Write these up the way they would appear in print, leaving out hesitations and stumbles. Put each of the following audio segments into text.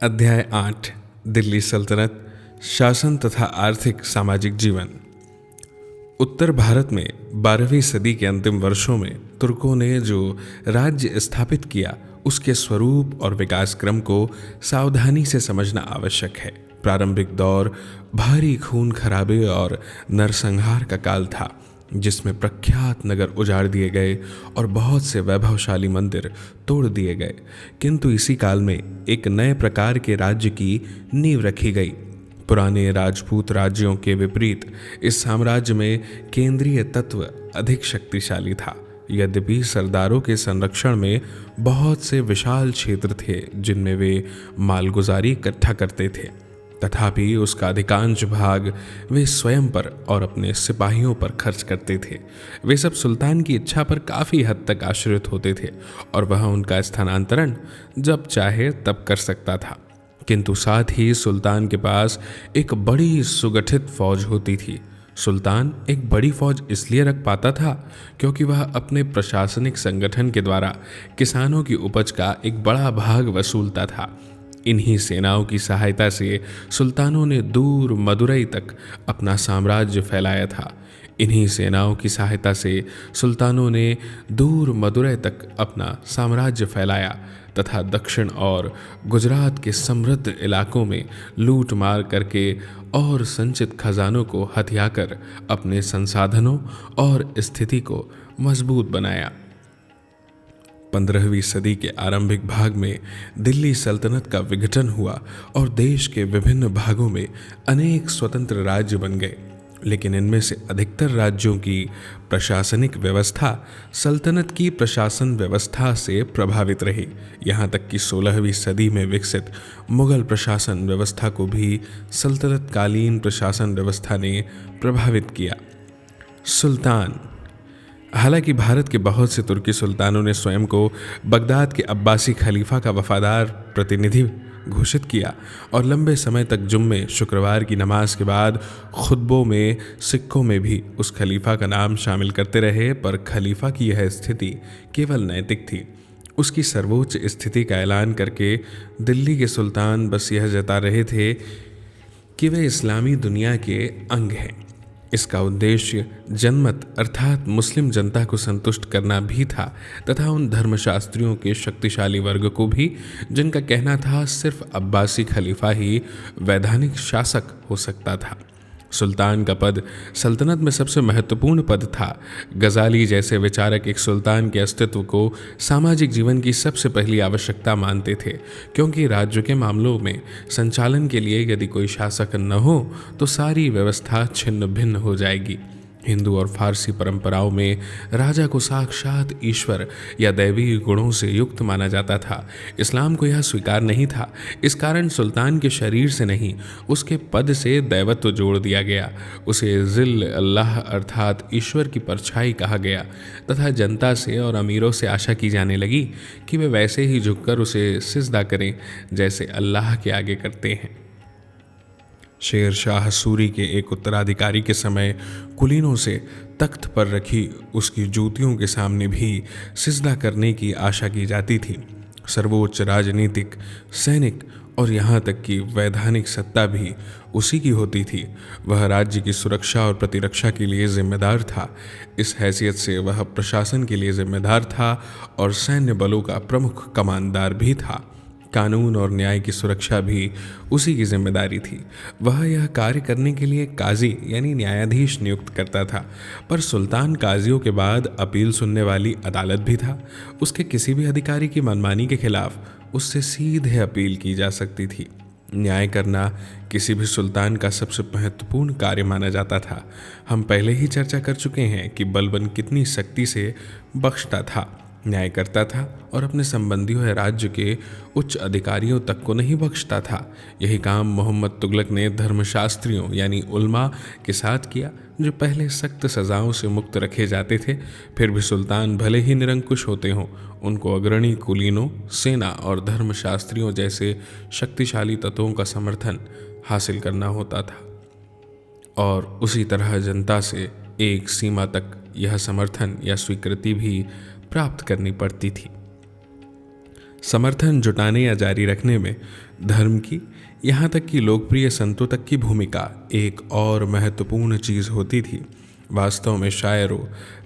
अध्याय 8 दिल्ली सल्तनत, शासन तथा आर्थिक सामाजिक जीवन। उत्तर भारत में 12वीं सदी के अंतिम वर्षों में तुर्कों ने जो राज्य स्थापित किया उसके स्वरूप और विकास क्रम को सावधानी से समझना आवश्यक है। प्रारंभिक दौर भारी खून खराबे और नरसंहार का काल था, जिसमें प्रख्यात नगर उजाड़ दिए गए और बहुत से वैभवशाली मंदिर तोड़ दिए गए। किंतु इसी काल में एक नए प्रकार के राज्य की नींव रखी गई। पुराने राजपूत राज्यों के विपरीत इस साम्राज्य में केंद्रीय तत्व अधिक शक्तिशाली था। यद्यपि सरदारों के संरक्षण में बहुत से विशाल क्षेत्र थे जिनमें वे मालगुजारी इकट्ठा करते थे, तथापि उसका अधिकांश भाग वे स्वयं पर और अपने सिपाहियों पर खर्च करते थे। वे सब सुल्तान की इच्छा पर काफ़ी हद तक आश्रित होते थे और वह उनका स्थानांतरण जब चाहे तब कर सकता था। किंतु साथ ही सुल्तान के पास एक बड़ी सुगठित फौज होती थी। सुल्तान एक बड़ी फौज इसलिए रख पाता था क्योंकि वह अपने प्रशासनिक संगठन के द्वारा किसानों की उपज का एक बड़ा भाग वसूलता था। इन्हीं सेनाओं की सहायता से सुल्तानों ने दूर मदुरई तक अपना साम्राज्य फैलाया था। इन्हीं सेनाओं की सहायता से सुल्तानों ने दूर मदुरई तक अपना साम्राज्य फैलाया तथा दक्षिण और गुजरात के समृद्ध इलाकों में लूट मार करके और संचित खजानों को हथियाकर अपने संसाधनों और स्थिति को मजबूत बनाया। 15वीं सदी के आरंभिक भाग में दिल्ली सल्तनत का विघटन हुआ और देश के विभिन्न भागों में अनेक स्वतंत्र राज्य बन गए, लेकिन इनमें से अधिकतर राज्यों की प्रशासनिक व्यवस्था सल्तनत की प्रशासन व्यवस्था से प्रभावित रही। यहाँ तक कि 16वीं सदी में विकसित मुगल प्रशासन व्यवस्था को भी सल्तनतकालीन प्रशासन व्यवस्था ने प्रभावित किया। सुल्तान। हालांकि भारत के बहुत से तुर्की सुल्तानों ने स्वयं को बगदाद के अब्बासी खलीफा का वफादार प्रतिनिधि घोषित किया और लंबे समय तक जुम्मे शुक्रवार की नमाज के बाद खुतबों में सिक्कों में भी उस खलीफा का नाम शामिल करते रहे, पर खलीफा की यह स्थिति केवल नैतिक थी। उसकी सर्वोच्च स्थिति का ऐलान करके दिल्ली के सुल्तान बस यह जता रहे थे कि वे इस्लामी दुनिया के अंग हैं। इसका उद्देश्य जनमत अर्थात मुस्लिम जनता को संतुष्ट करना भी था तथा उन धर्मशास्त्रियों के शक्तिशाली वर्ग को भी जिनका कहना था सिर्फ अब्बासी खलीफा ही वैधानिक शासक हो सकता था। सुल्तान का पद सल्तनत में सबसे महत्वपूर्ण पद था। गजाली जैसे विचारक एक सुल्तान के अस्तित्व को सामाजिक जीवन की सबसे पहली आवश्यकता मानते थे, क्योंकि राज्य के मामलों में संचालन के लिए यदि कोई शासक न हो तो सारी व्यवस्था छिन्न भिन्न हो जाएगी। हिंदू और फारसी परंपराओं में राजा को साक्षात ईश्वर या दैवी गुणों से युक्त माना जाता था। इस्लाम को यह स्वीकार नहीं था। इस कारण सुल्तान के शरीर से नहीं, उसके पद से दैवत्व जोड़ दिया गया। उसे जिल अल्लाह अर्थात ईश्वर की परछाई कहा गया तथा जनता से और अमीरों से आशा की जाने लगी कि वे वैसे ही झुककर उसे सिजदा करें जैसे अल्लाह के आगे करते हैं। शेर शाह सूरी के एक उत्तराधिकारी के समय कुलीनों से तख्त पर रखी उसकी जूतियों के सामने भी सिजदा करने की आशा की जाती थी। सर्वोच्च राजनीतिक, सैनिक और यहाँ तक कि वैधानिक सत्ता भी उसी की होती थी। वह राज्य की सुरक्षा और प्रतिरक्षा के लिए जिम्मेदार था। इस हैसियत से वह प्रशासन के लिए जिम्मेदार था और सैन्य बलों का प्रमुख कमांडर भी था। कानून और न्याय की सुरक्षा भी उसी की जिम्मेदारी थी। वह यह कार्य करने के लिए काजी यानी न्यायाधीश नियुक्त करता था, पर सुल्तान काजियों के बाद अपील सुनने वाली अदालत भी था। उसके किसी भी अधिकारी की मनमानी के खिलाफ उससे सीधे अपील की जा सकती थी। न्याय करना किसी भी सुल्तान का सबसे महत्वपूर्ण कार्य माना जाता था। हम पहले ही चर्चा कर चुके हैं कि बलबन कितनी सख्ती से बख्शता था, न्याय करता था और अपने संबंधियों या राज्य के उच्च अधिकारियों तक को नहीं बख्शता था। यही काम मोहम्मद तुगलक ने धर्मशास्त्रियों यानी उल्मा के साथ किया, जो पहले सख्त सजाओं से मुक्त रखे जाते थे। फिर भी सुल्तान भले ही निरंकुश होते हों, उनको अग्रणी कुलीनों, सेना और धर्मशास्त्रियों जैसे शक्तिशाली तत्वों का समर्थन हासिल करना होता था और उसी तरह जनता से एक सीमा तक यह समर्थन या स्वीकृति भी प्राप्त करनी पड़ती थी। समर्थन जुटाने या जारी रखने में धर्म की, यहाँ तक कि लोकप्रिय संतों तक की भूमिका एक और महत्वपूर्ण चीज़ होती थी। वास्तव में शायरों,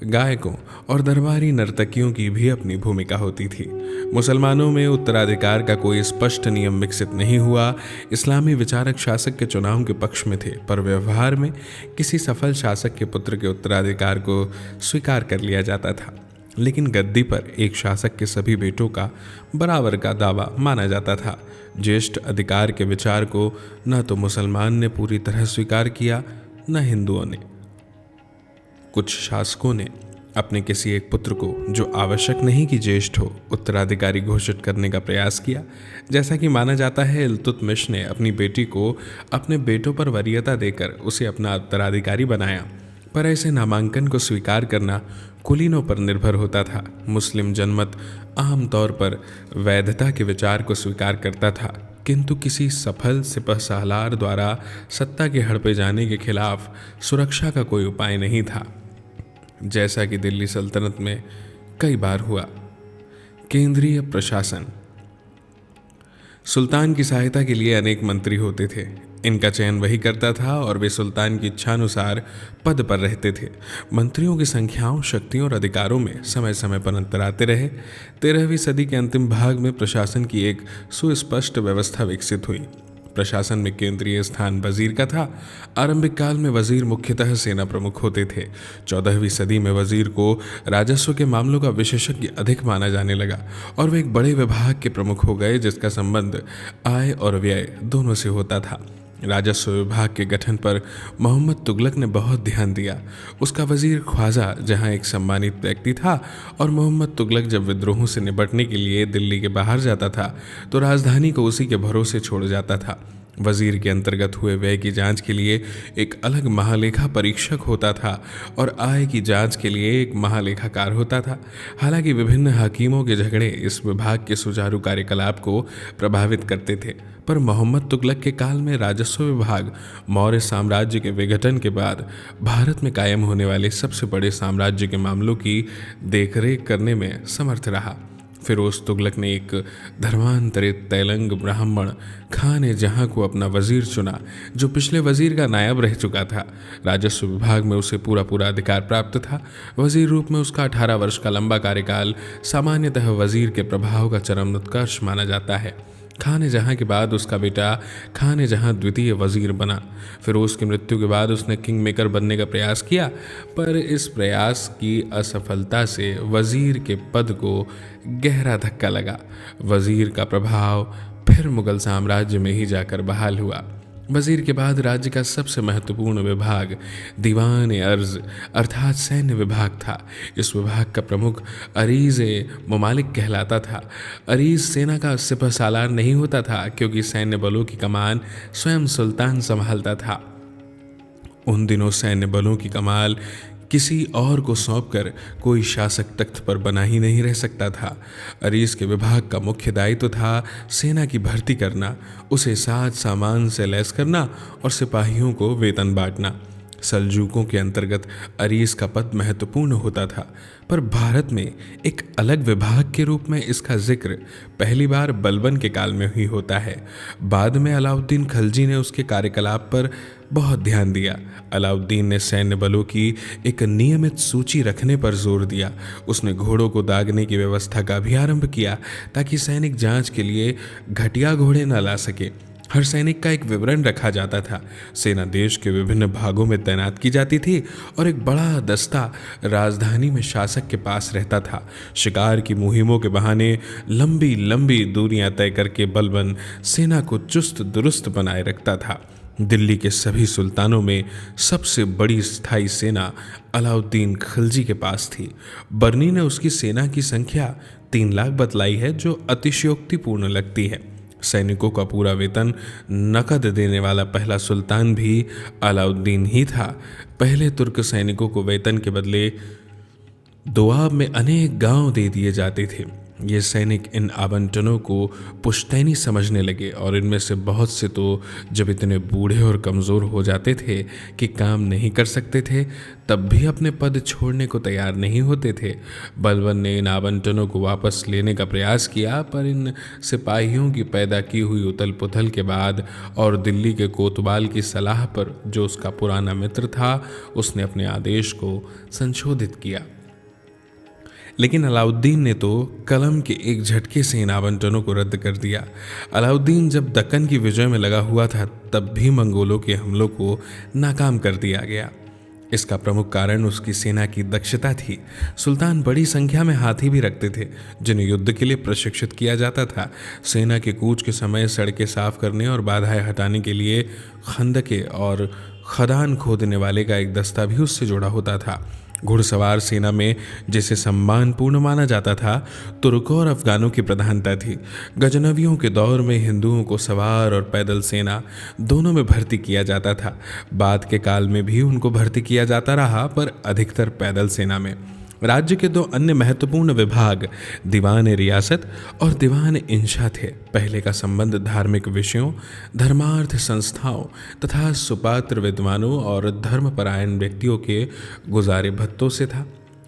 गायकों और दरबारी नर्तकियों की भी अपनी भूमिका होती थी। मुसलमानों में उत्तराधिकार का कोई स्पष्ट नियम विकसित नहीं हुआ। इस्लामी विचारक शासक के चुनाव के पक्ष में थे, पर व्यवहार में किसी सफल शासक के पुत्र के उत्तराधिकार को स्वीकार कर लिया जाता था। लेकिन गद्दी पर एक शासक के सभी बेटों का बराबर का दावा माना जाता था। ज्येष्ठ अधिकार के विचार को न तो मुसलमान ने पूरी तरह स्वीकार किया, न हिंदुओं ने। कुछ शासकों ने अपने किसी एक पुत्र को, जो आवश्यक नहीं कि ज्येष्ठ हो, उत्तराधिकारी घोषित करने का प्रयास किया। जैसा कि माना जाता है, इल्तुतमिश ने अपनी बेटी को अपने बेटों पर वरीयता देकर उसे अपना उत्तराधिकारी बनाया, पर ऐसे नामांकन को स्वीकार करना कुलीनों पर निर्भर होता था। मुस्लिम जनमत आमतौर पर वैधता के विचार को स्वीकार करता था, किंतु किसी सफल सिपहसालार द्वारा सत्ता के हड़पे जाने के खिलाफ सुरक्षा का कोई उपाय नहीं था, जैसा कि दिल्ली सल्तनत में कई बार हुआ। केंद्रीय प्रशासन। सुल्तान की सहायता के लिए अनेक मंत्री होते थे। इनका चयन वही करता था और वे सुल्तान की इच्छानुसार पद पर रहते थे। मंत्रियों की संख्याओं, शक्तियों और अधिकारों में समय समय पर अंतर आते रहे। 13वीं सदी के अंतिम भाग में प्रशासन की एक सुस्पष्ट व्यवस्था विकसित हुई। प्रशासन में केंद्रीय स्थान वजीर का था। आरंभिक काल में वजीर मुख्यतः सेना प्रमुख होते थे। 14वीं सदी में वजीर को राजस्व के मामलों का विशेषज्ञ अधिक माना जाने लगा और वे एक बड़े विभाग के प्रमुख हो गए, जिसका संबंध आय और व्यय दोनों से होता था। राजस्व विभाग के गठन पर मोहम्मद तुगलक ने बहुत ध्यान दिया। उसका वजीर ख्वाजा जहां एक सम्मानित व्यक्ति था, और मोहम्मद तुगलक जब विद्रोहों से निपटने के लिए दिल्ली के बाहर जाता था तो राजधानी को उसी के भरोसे छोड़ जाता था। वजीर के अंतर्गत हुए व्यय की जांच के लिए एक अलग महालेखा परीक्षक होता था और आय की जांच के लिए एक महालेखाकार होता था। हालांकि विभिन्न हाकिमों के झगड़े इस विभाग के सुचारू कार्यकलाप को प्रभावित करते थे, पर मोहम्मद तुगलक के काल में राजस्व विभाग मौर्य साम्राज्य के विघटन के बाद भारत में कायम होने वाले सबसे बड़े साम्राज्य के मामलों की देखरेख करने में समर्थ रहा। फिरोज तुगलक ने एक धर्मांतरित तेलंग ब्राह्मण खान जहां को अपना वजीर चुना, जो पिछले वजीर का नायब रह चुका था। राजस्व विभाग में उसे पूरा अधिकार प्राप्त था। वजीर रूप में उसका 18 वर्ष का लंबा कार्यकाल सामान्यतः वजीर के प्रभाव का चरम उत्कर्ष माना जाता है। खान जहां के बाद उसका बेटा खान जहां द्वितीय वजीर बना। फिरोज की मृत्यु के बाद उसने किंग मेकर बनने का प्रयास किया, पर इस प्रयास की असफलता से वजीर के पद को गहरा धक्का लगा। वजीर का प्रभाव फिर मुगल साम्राज्य में ही जाकर बहाल हुआ। वजीर के बाद राज्य का सबसे महत्वपूर्ण विभाग दीवान अर्ज अर्थात सैन्य विभाग था। इस विभाग का प्रमुख अरीज ममालिक कहलाता था। अरीज सेना का सिपहसालार नहीं होता था, क्योंकि सैन्य बलों की कमान स्वयं सुल्तान संभालता था। उन दिनों सैन्य बलों की कमान किसी और को सौंपकर कोई शासक तख्त पर बना ही नहीं रह सकता था। अरीस के विभाग का मुख्य दायित्व था सेना की भर्ती करना, उसे साज सामान से लैस करना और सिपाहियों को वेतन बांटना। सल्जूकों के अंतर्गत अरीस का पद महत्वपूर्ण होता था, पर भारत में एक अलग विभाग के रूप में इसका जिक्र पहली बार बलबन के काल में ही होता है। बाद में अलाउद्दीन खलजी ने उसके कार्यकलाप पर बहुत ध्यान दिया। अलाउद्दीन ने सैन्य बलों की एक नियमित सूची रखने पर जोर दिया। उसने घोड़ों को दागने की व्यवस्था का भी आरंभ किया, ताकि सैनिक जांच के लिए घटिया घोड़े न ला सके। हर सैनिक का एक विवरण रखा जाता था। सेना देश के विभिन्न भागों में तैनात की जाती थी और एक बड़ा दस्ता राजधानी में शासक के पास रहता था। शिकार की मुहिमों के बहाने लंबी लंबी दूरियां तय करके बलबन सेना को चुस्त दुरुस्त बनाए रखता था। दिल्ली के सभी सुल्तानों में सबसे बड़ी स्थायी सेना अलाउद्दीन खिलजी के पास थी। बर्नी ने उसकी सेना की संख्या 3 लाख बतलाई है, जो अतिशयोक्तिपूर्ण लगती है। सैनिकों का पूरा वेतन नकद देने वाला पहला सुल्तान भी अलाउद्दीन ही था। पहले तुर्क सैनिकों को वेतन के बदले दोआब में अनेक गांव दे दिए जाते थे। ये सैनिक इन आवंटनों को पुश्तैनी समझने लगे और इनमें से बहुत से तो जब इतने बूढ़े और कमज़ोर हो जाते थे कि काम नहीं कर सकते थे, तब भी अपने पद छोड़ने को तैयार नहीं होते थे। बलबन ने इन आवंटनों को वापस लेने का प्रयास किया, पर इन सिपाहियों की पैदा की हुई उथल पुथल के बाद और दिल्ली के कोतवाल की सलाह पर, जो उसका पुराना मित्र था, उसने अपने आदेश को संशोधित किया। लेकिन अलाउद्दीन ने तो कलम के एक झटके से इन आवंटनों को रद्द कर दिया। अलाउद्दीन जब दक्कन की विजय में लगा हुआ था, तब भी मंगोलों के हमलों को नाकाम कर दिया गया। इसका प्रमुख कारण उसकी सेना की दक्षता थी। सुल्तान बड़ी संख्या में हाथी भी रखते थे, जिन्हें युद्ध के लिए प्रशिक्षित किया जाता था। सेना के कूच के समय सड़कें साफ करने और बाधाएं हटाने के लिए खंदके और खदान खोदने वाले का एक दस्ता भी उससे जुड़ा होता था। घुड़सवार सेना में जिसे सम्मानपूर्ण माना जाता था, तुर्कों और अफगानों की प्रधानता थी। गजनवियों के दौर में हिंदुओं को सवार और पैदल सेना दोनों में भर्ती किया जाता था। बाद के काल में भी उनको भर्ती किया जाता रहा, पर अधिकतर पैदल सेना में। राज्य के दो अन्य महत्वपूर्ण विभाग दीवान रियासत और दीवान इंशा थे। पहले का संबंध धार्मिक विषयों, धर्मार्थ संस्थाओं तथा सुपात्र विद्वानों और धर्मपरायण व्यक्तियों के गुजारे भत्तों से था।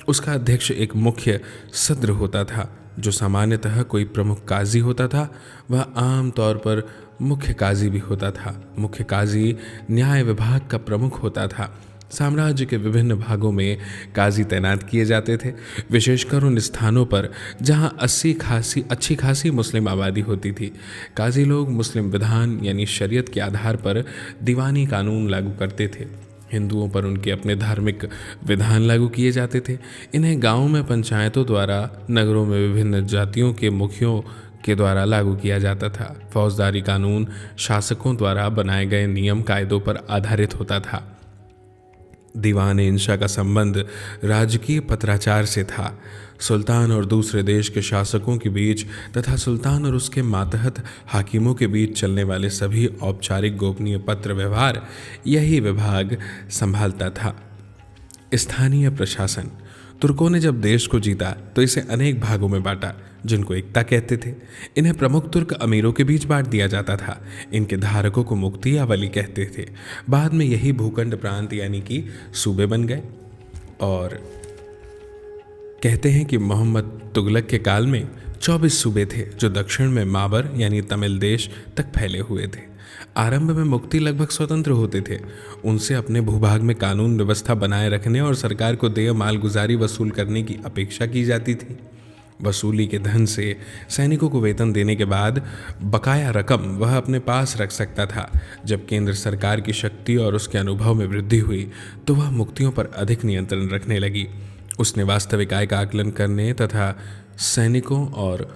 उसका अध्यक्ष एक मुख्य सद्र होता था, जो सामान्यतः कोई प्रमुख काजी होता था। वह आम तौर पर मुख्य काजी भी होता था। मुख्य काजी न्याय विभाग का प्रमुख होता था। साम्राज्य के विभिन्न भागों में काजी तैनात किए जाते थे, विशेषकर उन स्थानों पर जहां अच्छी खासी मुस्लिम आबादी होती थी। काजी लोग मुस्लिम विधान यानी शरीयत के आधार पर दीवानी कानून लागू करते थे। हिंदुओं पर उनके अपने धार्मिक विधान लागू किए जाते थे। इन्हें गांवों में पंचायतों द्वारा, नगरों में विभिन्न जातियों के मुखियों के द्वारा लागू किया जाता था। फौजदारी कानून शासकों द्वारा बनाए गए नियम कायदों पर आधारित होता था। दीवान इंशा का संबंध राजकीय पत्राचार से था। सुल्तान और दूसरे देश के शासकों के बीच तथा सुल्तान और उसके मातहत हाकिमों के बीच चलने वाले सभी औपचारिक गोपनीय पत्र व्यवहार यही विभाग संभालता था। स्थानीय प्रशासन। तुर्कों ने जब देश को जीता तो इसे अनेक भागों में बांटा, जिनको एकता कहते थे। इन्हें प्रमुख तुर्क अमीरों के बीच बांट दिया जाता था। इनके धारकों को मुक्ति या वली कहते थे। बाद में यही भूखंड प्रांत यानी कि सूबे बन गए, और कहते हैं कि मोहम्मद तुगलक के काल में 24 सूबे थे, जो दक्षिण में माबर यानी तमिल देश तक फैले हुए थे। आरंभ में मुक्ति लगभग स्वतंत्र होते थे। उनसे अपने भूभाग में कानून व्यवस्था बनाए रखने और सरकार को देय मालगुजारी वसूल करने की अपेक्षा की जाती थी। वसूली के धन से सैनिकों को वेतन देने के बाद बकाया रकम वह अपने पास रख सकता था। जब केंद्र सरकार की शक्ति और उसके अनुभव में वृद्धि हुई, तो वह मुक्तियों पर अधिक नियंत्रण रखने लगी। उसने वास्तविक आय का आकलन करने तथा सैनिकों और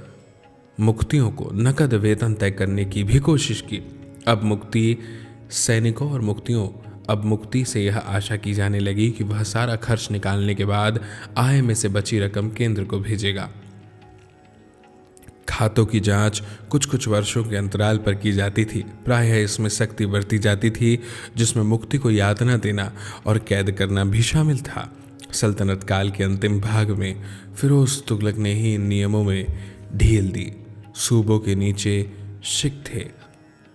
मुक्तियों को नकद वेतन तय करने की भी कोशिश की। अब मुक्ति से यह आशा की जाने लगी कि वह सारा खर्च निकालने के बाद आय में से बची रकम केंद्र को भेजेगा। खातों की जांच कुछ वर्षों के अंतराल पर की जाती थी। प्रायः इसमें सख्ती बरती जाती थी, जिसमें मुक्ति को यातना देना और कैद करना भी शामिल था। सल्तनत काल के अंतिम भाग में फिरोज तुगलक ने ही इन नियमों में ढील दी। सूबों के नीचे शिक थे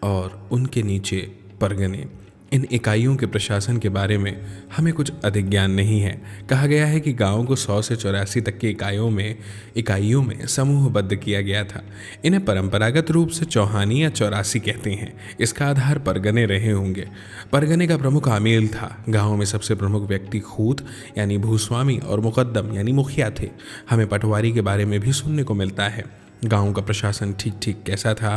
और उनके नीचे परगने। इन इकाइयों के प्रशासन के बारे में हमें कुछ अधिक ज्ञान नहीं है। कहा गया है कि गांवों को 100 से 84 तक की इकाइयों में समूहबद्ध किया गया था। इन्हें परंपरागत रूप से चौहानी या 84 कहते हैं। इसका आधार परगने रहे होंगे। परगने का प्रमुख आमील था। गांव में सबसे प्रमुख व्यक्ति खूत यानी भूस्वामी और मुकद्दम यानी मुखिया थे। हमें पटवारी के बारे में भी सुनने को मिलता है। गांव का प्रशासन ठीक कैसा था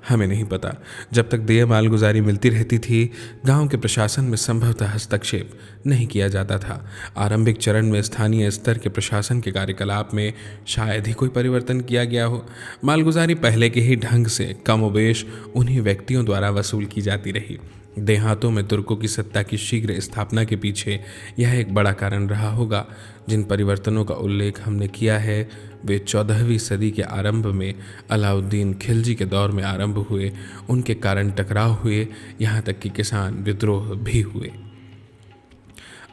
हमें नहीं पता। जब तक देय मालगुजारी मिलती रहती थी, गांव के प्रशासन में संभवतः हस्तक्षेप नहीं किया जाता था। आरंभिक चरण में स्थानीय स्तर के प्रशासन के कार्यकलाप में शायद ही कोई परिवर्तन किया गया हो। मालगुजारी पहले के ही ढंग से कमोबेश उन्हीं व्यक्तियों द्वारा वसूल की जाती रही। देहातों में तुर्कों की सत्ता की शीघ्र स्थापना के पीछे यह एक बड़ा कारण रहा होगा। जिन परिवर्तनों का उल्लेख हमने किया है, वे 14वीं सदी के आरंभ में अलाउद्दीन खिलजी के दौर में आरंभ हुए। उनके कारण टकराव हुए, यहाँ तक कि किसान विद्रोह भी हुए।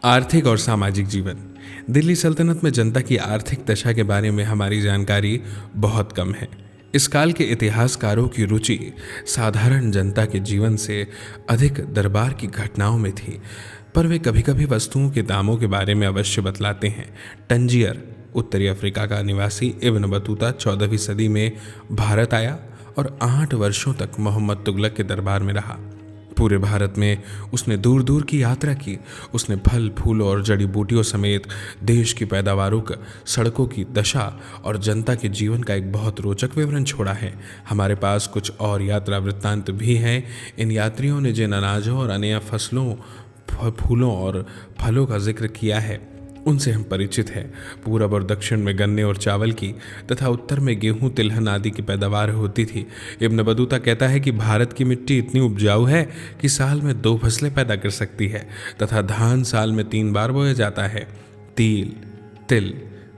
आर्थिक और सामाजिक जीवन। दिल्ली सल्तनत में जनता की आर्थिक दशा के बारे में हमारी जानकारी बहुत कम है। इस काल के इतिहासकारों की रुचि साधारण जनता के जीवन से अधिक दरबार की घटनाओं में थी, पर वे कभी कभी वस्तुओं के दामों के बारे में अवश्य बतलाते हैं। टंजियर, उत्तरी अफ्रीका का निवासी इब्न बतूता 14वीं सदी में भारत आया और 8 वर्षों तक मोहम्मद तुगलक के दरबार में रहा। पूरे भारत में उसने दूर दूर की यात्रा की। उसने फल फूलों और जड़ी बूटियों समेत देश की पैदावारों का, सड़कों की दशा और जनता के जीवन का एक बहुत रोचक विवरण छोड़ा है। हमारे पास कुछ और यात्रा वृत्तांत भी हैं। इन यात्रियों ने जिन अनाजों और अन्य फसलों, फूलों और फलों का जिक्र किया है उनसे हम परिचित हैं। पूरब और दक्षिण में गन्ने और चावल की तथा उत्तर में गेहूं, तिलहन आदि की पैदावार होती थी। इब्न बतूता कहता है कि भारत की मिट्टी इतनी उपजाऊ है कि साल में 2 फसलें पैदा कर सकती है तथा धान साल में 3 बार बोया जाता है। तिल,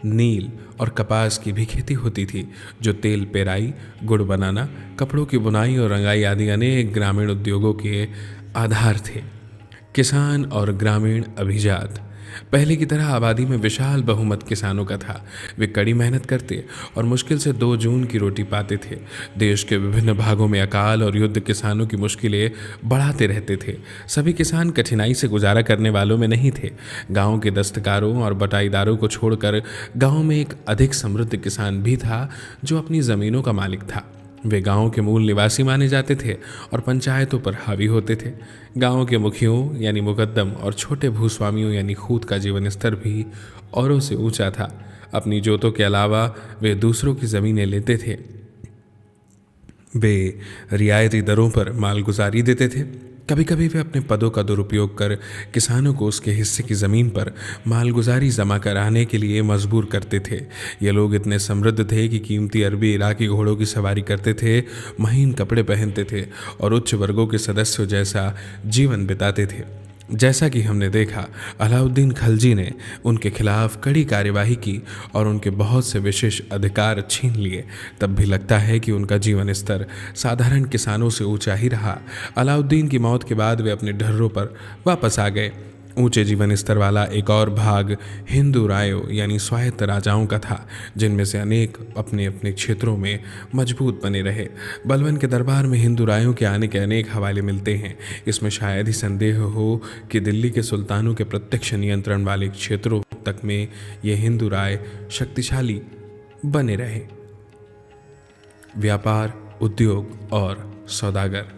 नील और कपास की भी खेती होती थी, जो तेल पेराई, गुड़ बनाना, कपड़ों की बुनाई और रंगाई आदि अनेक ग्रामीण उद्योगों के आधार थे। किसान और ग्रामीण अभिजात। पहले की तरह आबादी में विशाल बहुमत किसानों का था। वे कड़ी मेहनत करते और मुश्किल से 2 जून की रोटी पाते थे। देश के विभिन्न भागों में अकाल और युद्ध किसानों की मुश्किलें बढ़ाते रहते थे। सभी किसान कठिनाई से गुजारा करने वालों में नहीं थे। गांव के दस्तकारों और बटाईदारों को छोड़कर गांव में एक अधिक समृद्ध किसान भी था जो अपनी ज़मीनों का मालिक था। वे गांव के मूल निवासी माने जाते थे और पंचायतों पर हावी होते थे। गांव के मुखियों यानी मुकद्दम और छोटे भूस्वामियों यानी खूत का जीवन स्तर भी औरों से ऊंचा था। अपनी जोतों के अलावा वे दूसरों की ज़मीनें लेते थे। वे रियायती दरों पर मालगुजारी देते थे। कभी कभी वे अपने पदों का दुरुपयोग कर किसानों को उसके हिस्से की ज़मीन पर मालगुजारी जमा कराने के लिए मजबूर करते थे। ये लोग इतने समृद्ध थे कि कीमती अरबी इराकी घोड़ों की सवारी करते थे, महीन कपड़े पहनते थे और उच्च वर्गों के सदस्यों जैसा जीवन बिताते थे। जैसा कि हमने देखा, अलाउद्दीन खलजी ने उनके खिलाफ कड़ी कार्यवाही की और उनके बहुत से विशेष अधिकार छीन लिए। तब भी लगता है कि उनका जीवन स्तर साधारण किसानों से ऊंचा ही रहा। अलाउद्दीन की मौत के बाद वे अपने ढर्रों पर वापस आ गए। ऊंचे जीवन स्तर वाला एक और भाग हिंदू रायों यानी स्वायत्त राजाओं का था, जिनमें से अनेक अपने अपने क्षेत्रों में मजबूत बने रहे। बलबन के दरबार में हिंदू रायों के आने के अनेक हवाले मिलते हैं। इसमें शायद ही संदेह हो कि दिल्ली के सुल्तानों के प्रत्यक्ष नियंत्रण वाले क्षेत्रों तक में ये हिंदू राय शक्तिशाली बने रहे। व्यापार, उद्योग और सौदागर।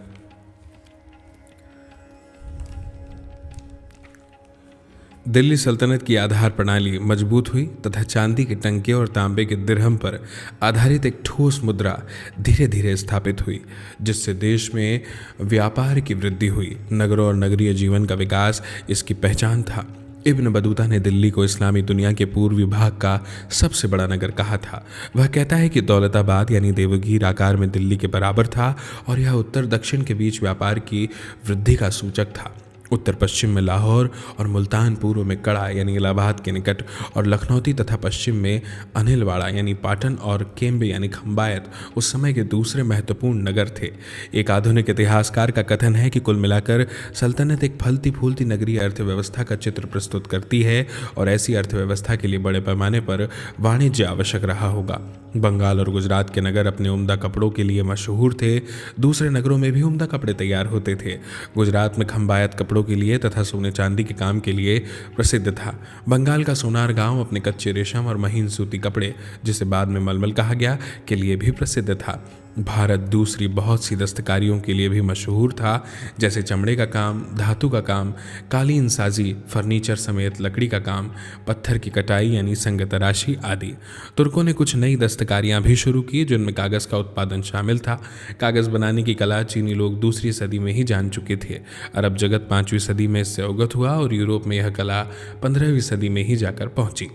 दिल्ली सल्तनत की आधार प्रणाली मजबूत हुई तथा चांदी के टंके और तांबे के दिरहम पर आधारित एक ठोस मुद्रा धीरे धीरे स्थापित हुई, जिससे देश में व्यापार की वृद्धि हुई। नगरों और नगरीय जीवन का विकास इसकी पहचान था। इब्न बतूता ने दिल्ली को इस्लामी दुनिया के पूर्वी भाग का सबसे बड़ा नगर कहा था। वह कहता है कि दौलताबाद यानी देवगीर आकार में दिल्ली के बराबर था और यह उत्तर दक्षिण के बीच व्यापार की वृद्धि का सूचक था। उत्तर पश्चिम में लाहौर और मुल्तान, पूर्व में कड़ा यानी इलाहाबाद के निकट और लखनौती तथा पश्चिम में अनिलवाड़ा यानी पाटन और केम्बे यानी खम्बायत उस समय के दूसरे महत्वपूर्ण नगर थे। एक आधुनिक इतिहासकार का कथन है कि कुल मिलाकर सल्तनत एक फलती फूलती नगरीय अर्थव्यवस्था का चित्र प्रस्तुत करती है और ऐसी अर्थव्यवस्था के लिए बड़े पैमाने पर वाणिज्य आवश्यक रहा होगा। बंगाल और गुजरात के नगर अपने उम्दा कपड़ों के लिए मशहूर थे। दूसरे नगरों में भी उम्दा कपड़े तैयार होते थे। गुजरात में खम्बायत कपड़ों के लिए तथा सोने चांदी के काम के लिए प्रसिद्ध था। बंगाल का सोनार गांव अपने कच्चे रेशम और महीन सूती कपड़े, जिसे बाद में मलमल कहा गया, के लिए भी प्रसिद्ध था। भारत दूसरी बहुत सी दस्तकारियों के लिए भी मशहूर था, जैसे चमड़े का काम, धातु का काम, कालीन साजी, फर्नीचर समेत लकड़ी का काम, पत्थर की कटाई यानी संग तराशी आदि। तुर्कों ने कुछ नई दस्तकारियां भी शुरू की, जिनमें कागज़ का उत्पादन शामिल था। कागज़ बनाने की कला चीनी लोग दूसरी सदी में ही जान चुके थे। अरब जगत 5वीं सदी में इससे अवगत हुआ और यूरोप में यह कला 15वीं सदी में ही जाकर पहुंची।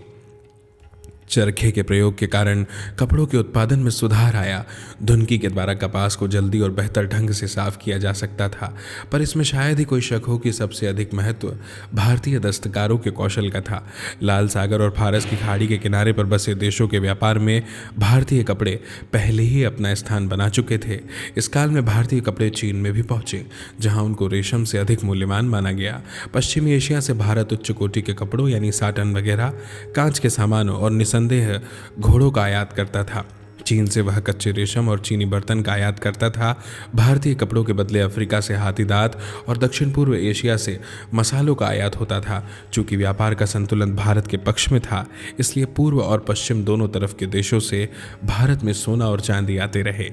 चरखे के प्रयोग के कारण कपड़ों के उत्पादन में सुधार आया। धुनकी के द्वारा कपास को जल्दी और बेहतर ढंग से साफ किया जा सकता था, पर इसमें शायद ही कोई शक हो कि सबसे अधिक महत्व भारतीय दस्तकारों के कौशल का था। लाल सागर और फारस की खाड़ी के किनारे पर बसे देशों के व्यापार में भारतीय कपड़े पहले ही अपना स्थान बना चुके थे। इस काल में भारतीय कपड़े चीन में भी पहुंचे, जहां उनको रेशम से अधिक मूल्यवान माना गया। पश्चिमी एशिया से भारत उच्च कोटि के कपड़ों यानी साटन वगैरह, कांच के सामानों और संदेह घोड़ों का आयात करता था। चीन से वह कच्चे रेशम और चीनी बर्तन का आयात करता था। भारतीय कपड़ों के बदले अफ्रीका से हाथी दांत और दक्षिण पूर्व एशिया से मसालों का आयात होता था। चूंकि व्यापार का संतुलन भारत के पक्ष में था, इसलिए पूर्व और पश्चिम दोनों तरफ के देशों से भारत में सोना और चांदी आते रहे।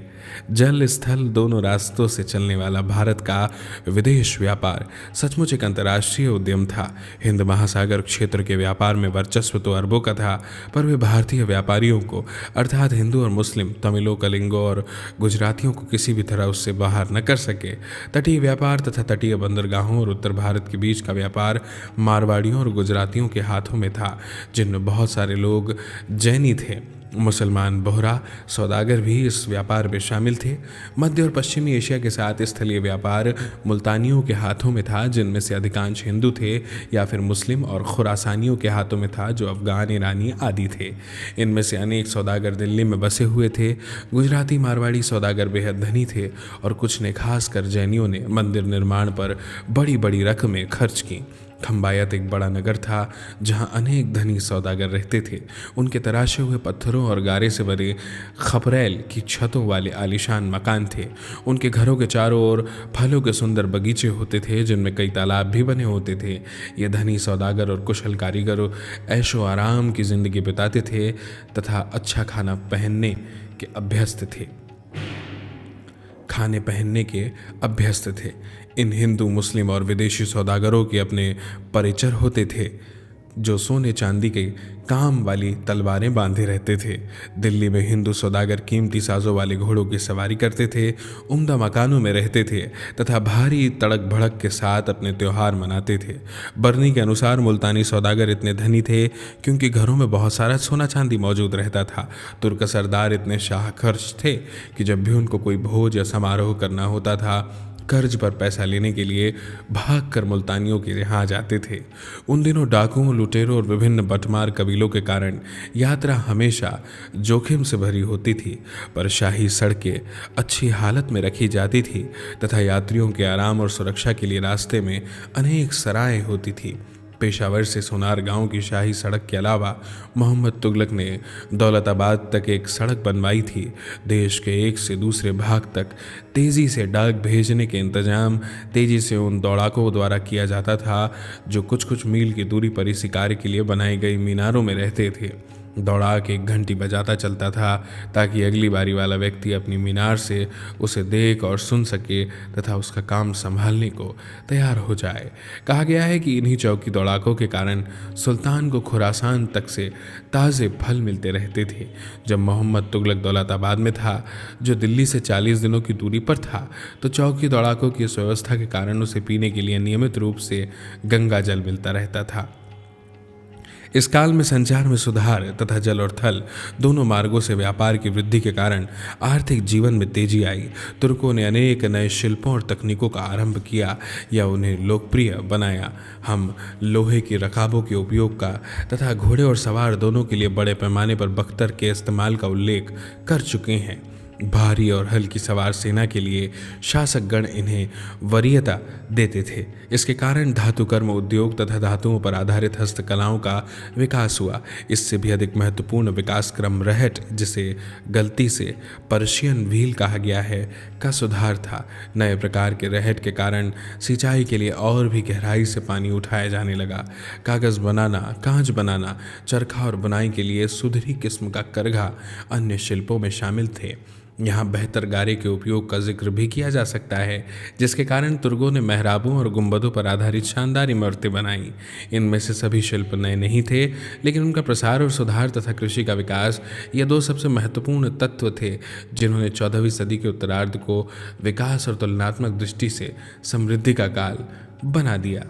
जल स्थल दोनों रास्तों से चलने वाला भारत का विदेश व्यापार सचमुच एक अंतर्राष्ट्रीय उद्यम था। हिंद महासागर क्षेत्र के व्यापार में वर्चस्व तो अरबों का था, पर वे भारतीय व्यापारियों को अर्थात हिंदू और मुस्लिम, तमिलों, कलिंगों और गुजरातियों को किसी भी तरह उससे बाहर न कर सके। तटीय व्यापार तथा तटीय बंदरगाहों और उत्तर भारत के बीच का व्यापार मारवाड़ियों और गुजरातियों के हाथों में था, जिनमें बहुत सारे लोग जैनी थे। मुसलमान बोहरा सौदागर भी इस व्यापार में शामिल थे। मध्य और पश्चिमी एशिया के साथ स्थलीय व्यापार मुल्तानियों के हाथों में था, जिनमें से अधिकांश हिंदू थे या फिर मुस्लिम, और खुरासानियों के हाथों में था, जो अफगान, ईरानी आदि थे। इनमें से अनेक सौदागर दिल्ली में बसे हुए थे। गुजराती मारवाड़ी सौदागर बेहद धनी थे और कुछ ने, खासकर जैनियों ने, मंदिर निर्माण पर बड़ी बड़ी रकमें खर्च की। खम्बायत एक बड़ा नगर था जहां अनेक धनी सौदागर रहते थे। उनके तराशे हुए पत्थरों और गारे से बने खपरेल की छतों वाले आलीशान मकान थे। उनके घरों के चारों ओर फलों के सुंदर बगीचे होते थे, जिनमें कई तालाब भी बने होते थे। ये धनी सौदागर और कुशल कारीगर ऐशो आराम की जिंदगी बिताते थे तथा अच्छा खाना पहनने के अभ्यस्त थे खाने पहनने के अभ्यस्त थे। इन हिंदू, मुस्लिम और विदेशी सौदागरों के अपने परिचर होते थे, जो सोने चांदी के काम वाली तलवारें बांधे रहते थे। दिल्ली में हिंदू सौदागर कीमती साजों वाले घोड़ों की सवारी करते थे, उम्दा मकानों में रहते थे तथा भारी तड़क भड़क के साथ अपने त्यौहार मनाते थे। बरनी के अनुसार मुल्तानी सौदागर इतने धनी थे क्योंकि घरों में बहुत सारा सोना चांदी मौजूद रहता था। तुर्क सरदार इतने शाहखर्च थे कि जब भी उनको कोई भोज या समारोह करना होता था, कर्ज पर पैसा लेने के लिए भागकर मुल्तानियों के यहाँ जाते थे। उन दिनों डाकुओं, लुटेरों और विभिन्न बटमार कबीलों के कारण यात्रा हमेशा जोखिम से भरी होती थी, पर शाही सड़कें अच्छी हालत में रखी जाती थी तथा यात्रियों के आराम और सुरक्षा के लिए रास्ते में अनेक सराहें होती थी। पेशावर से सोनार गांव की शाही सड़क के अलावा मोहम्मद तुगलक ने दौलताबाद तक एक सड़क बनवाई थी। देश के एक से दूसरे भाग तक तेज़ी से डाक भेजने के इंतजाम तेज़ी से उन दौड़ाकों द्वारा किया जाता था, जो कुछ कुछ मील की दूरी पर इसी कार्य के लिए बनाई गई मीनारों में रहते थे। दौड़ाक एक घंटी बजाता चलता था ताकि अगली बारी वाला व्यक्ति अपनी मीनार से उसे देख और सुन सके तथा उसका काम संभालने को तैयार हो जाए। कहा गया है कि इन्हीं चौकी दौड़ाकों के कारण सुल्तान को खुरासान तक से ताज़े फल मिलते रहते थे। जब मोहम्मद तुगलक दौलताबाद में था, जो दिल्ली से 40 दिनों की दूरी पर था, तो चौकी दौड़ाकों की इस व्यवस्था के कारण उसे पीने के लिए नियमित रूप से गंगा जल मिलता रहता था। इस काल में संचार में सुधार तथा जल और थल दोनों मार्गों से व्यापार की वृद्धि के कारण आर्थिक जीवन में तेजी आई। तुर्कों ने अनेक नए शिल्पों और तकनीकों का आरंभ किया या उन्हें लोकप्रिय बनाया। हम लोहे की रकाबों के उपयोग का तथा घोड़े और सवार दोनों के लिए बड़े पैमाने पर बख्तर के इस्तेमाल का उल्लेख कर चुके हैं। भारी और हल्की सवार सेना के लिए शासकगण इन्हें वरीयता देते थे। इसके कारण धातुकर्म उद्योग तथा धातुओं पर आधारित हस्तकलाओं का विकास हुआ। इससे भी अधिक महत्वपूर्ण विकास क्रम रहट, जिसे गलती से पर्शियन व्हील कहा गया है, का सुधार था। नए प्रकार के रहट के कारण सिंचाई के लिए और भी गहराई से पानी उठाया जाने लगा। कागज़ बनाना, कांच बनाना, चरखा और बुनाई के लिए सुधरी किस्म का करघा अन्य शिल्पों में शामिल थे। यहाँ बेहतर गारे के उपयोग का जिक्र भी किया जा सकता है, जिसके कारण तुर्कों ने मेहराबों और गुंबदों पर आधारित शानदार इमारतें बनाई। इनमें से सभी शिल्प नए नहीं थे, लेकिन उनका प्रसार और सुधार तथा कृषि का विकास, ये दो सबसे महत्वपूर्ण तत्व थे जिन्होंने 14वीं सदी के उत्तरार्ध को विकास और तुलनात्मक दृष्टि से समृद्धि का काल बना दिया।